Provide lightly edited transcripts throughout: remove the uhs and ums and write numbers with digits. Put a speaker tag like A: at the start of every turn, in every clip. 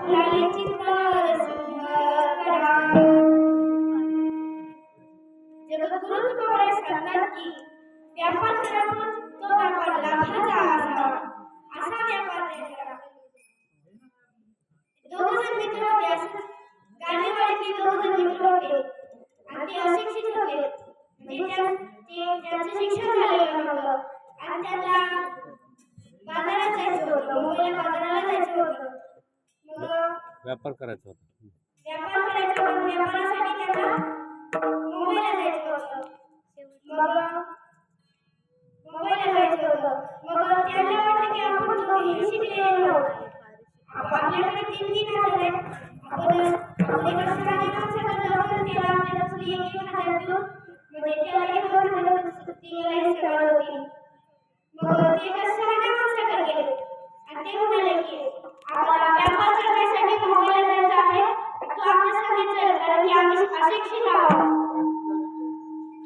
A: फुलाले चित्तर सुंदर जगद्गुरु तुकोबाराय सांगतात की व्यापार करून तो व्यापार लाभाचा असावा, असा व्यापार नाही करावा. दोघ जण मित्र होते. असं गाडीवाल्याचे दोघ जण मित्र होते आणि ते अशिक्षित होते. म्हणजे त्यांचं शिक्षण झालेलं नव्हतं आणि त्यांना बाजारात जायचं होतं, मुंबईला बाजाराला जायचं होतं. मग
B: व्यापार करायचा होता.
A: व्यापारासाठी त्यांना मुंबईला जायचं होतं. मग त्यांना वाटलं की आपण दोघेही शिकलेले आहोत, आपल्याकडे 3,000 आहेत, आपण एका सामान्य माणसाकडे जाऊ तर त्याला आपल्याला 1,000 देऊ, म्हणजे त्याला 1,000 तिघालाही सगळं होतील. मग ते एका सामान्य माणसाकडे गेले आणि ते म्हणाले की आपला व्यापार करण्यासाठी मुंबईला जायचं आहे, तो आमच्या संगीत चल, कारण की आम्ही अशिक्षित आहोत.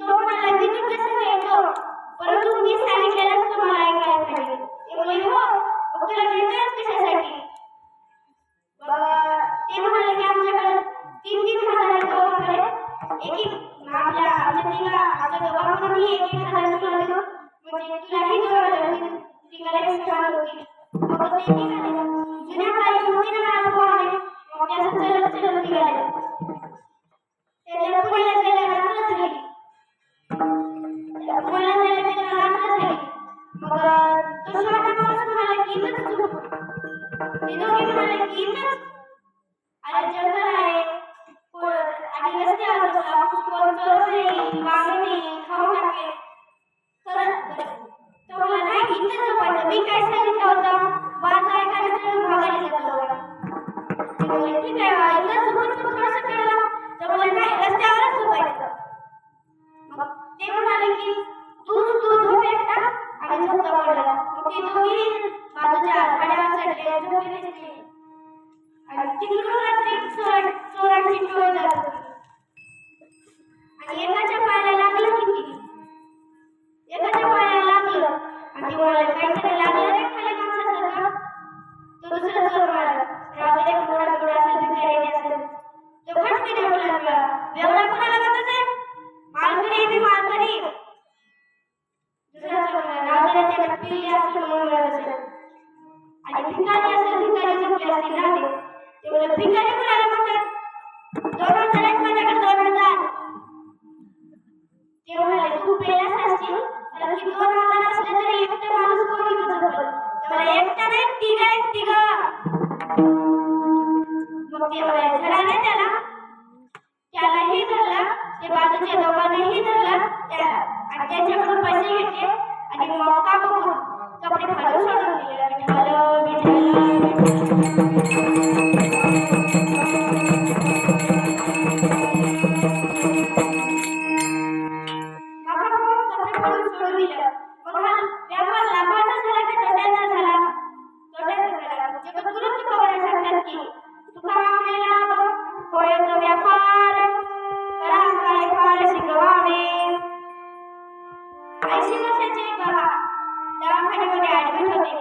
A: तो म्हणाला मी तुमच्या संग येतो, परंतु मी सांगितलेलंच तुम्हाला ऐकायला पाहिजे. ते म्हणाले हो, मग तुला नेतायच कशासाठी? ते म्हणाले की आमच्याकडे 3,000 दोघांकडे आमच्या दोघांमध्ये 1,000 तुला देऊ, म्हणजे तुलाही 2,000 तिघालाही समान होतील. मग ते निघाले. जुन्या काळी मोतीराम अनुभव आहे, मग ते असं चलत चलत निघाले. त्याला पुण्याला जायला रात्र झाली. मग तो शहाणा माणूस म्हणाला की इथंच झोपू. ते दोघे म्हणाले की इथंच, अरे जंगल आहे आणि रस्त्यावर कोण चोर नाही, वाघ नाही, खाऊ टाकेल. तो म्हणाला नाही इथंच झोपायचं, मी काय सांगितलं होतं, माझं ऐकायला तर माघारी जातो. ते म्हणाले ठीक आहे, इथंच झोपून तू थोडंसं कळलं. तो म्हणाला नाही रस्त्यावरच झोपायचं. मग ते म्हणाले की तू झोप एकटा आणि झोप जवळला. मग ते दोघी बाजूच्या झाडावर चढले, झोपले तिथे. आणि तिकडून रात्री चोरांची टोळी जात होती आणि एकाच्या पायाला लागलं किती, एकाच्या पायाला लागलं आणि म्हणाले काहीतरी लागलं रे खाली माणसासारखं. तो दुसरा चोर म्हणाला रात्री मोडा मोडा असेल भिकारी असेल. तो फटके देऊ लागला, एवढा कोणाला म्हणत आहे, मालकरी मी मालकरी. दुसरा चोर म्हणाला रात्री त्याला पिली असेल म्हणून मिळत असेल आणि भिकारी असेल, भिकारी झोपले असतील ना ते. ते बोलले भिकारी कोणाला म्हणतात, 2,000 आहेत माझ्याकडे 2,000. ते म्हणाले तू पेलास असशील, कारण की 2,000 असले तरी एकटा माणूस कोणी झोपल. ते म्हणाले एकटा नाही, तिघ आहेत तिघ. मग ते म्हणाले धराने त्यालाही धरलं, ते बाजूच्या दोघांनाही धरलं आणि त्याच्याकडून पैसे घेतले आणि मौका बघून कपडे फाडून सोडून दिले. दवाखान्यामध्ये ऍडमिट होते.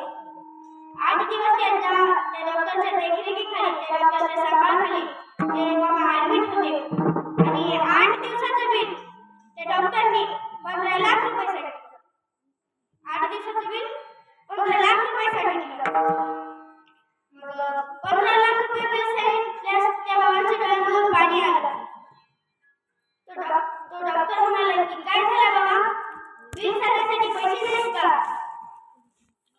A: 8 दिवस त्या डॉक्टरच्या देखरेखीखाली, त्या डॉक्टरच्या सांभाळाखाली ते बाबा ऍडमिट होते आणि 8 दिवसाचं बिल त्या डॉक्टरनी 15 लाख रुपये सांगितलं. 8 दिवसाचं बिल 15 लाख रुपये सांगितलं. मग 15 लाख रुपये बिल सांगितल्यास त्या बाबांच्या डोळ्यातून पाणी आलं. तो डॉक्टर म्हणाला की काय झालं बाबा, बिल भरण्यासाठी पैसे नाहीत का?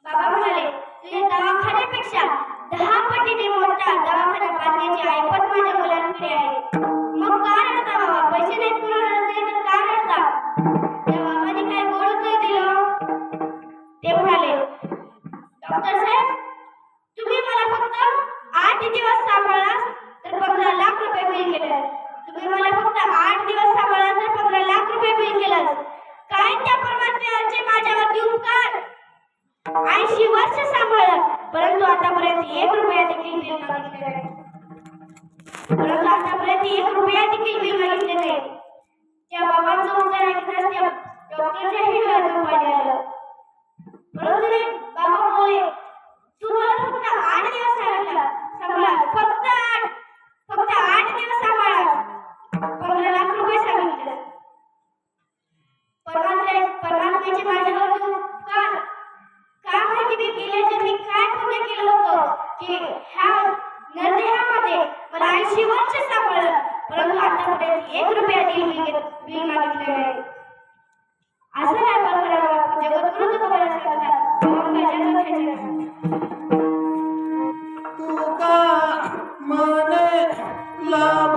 A: बाबा म्हणाले तुझ्या दवाखान्यापेक्षा 10 पटीने मोठा दवाखाना बांधण्याची ऐपत माझ्या मुलांकडे आहे. मग का रडता बाबा, पैसे नाहीत म्हणून रडते तर का रडता? त्या बाबांनी काय गोड उत्तर दिलं. ते म्हणाले डॉक्टर साहेब तुम्ही मला फक्त 8 दिवस सांभाळलास तर 15 लाख रुपये बिल केलं. तुम्ही मला फक्त 8 दिवस सांभाळलास तर 15 लाख रुपये बिल केलं. काय त्या परमात्म्याचे माझ्यावरती उपकार. 80 वर्ष सांभाळलं परंतु आतापर्यंत 1 रुपया देखील बिल मागितले नाही. त्या बाबांचं उत्तर ऐकताच त्या डॉक्टरच्याही डोळ्यातून पाणी आलं. परंतु बाबा बोलले तू मला फक्त 8 दिवस सांगितलं, फक्त
B: तुका मने लाभ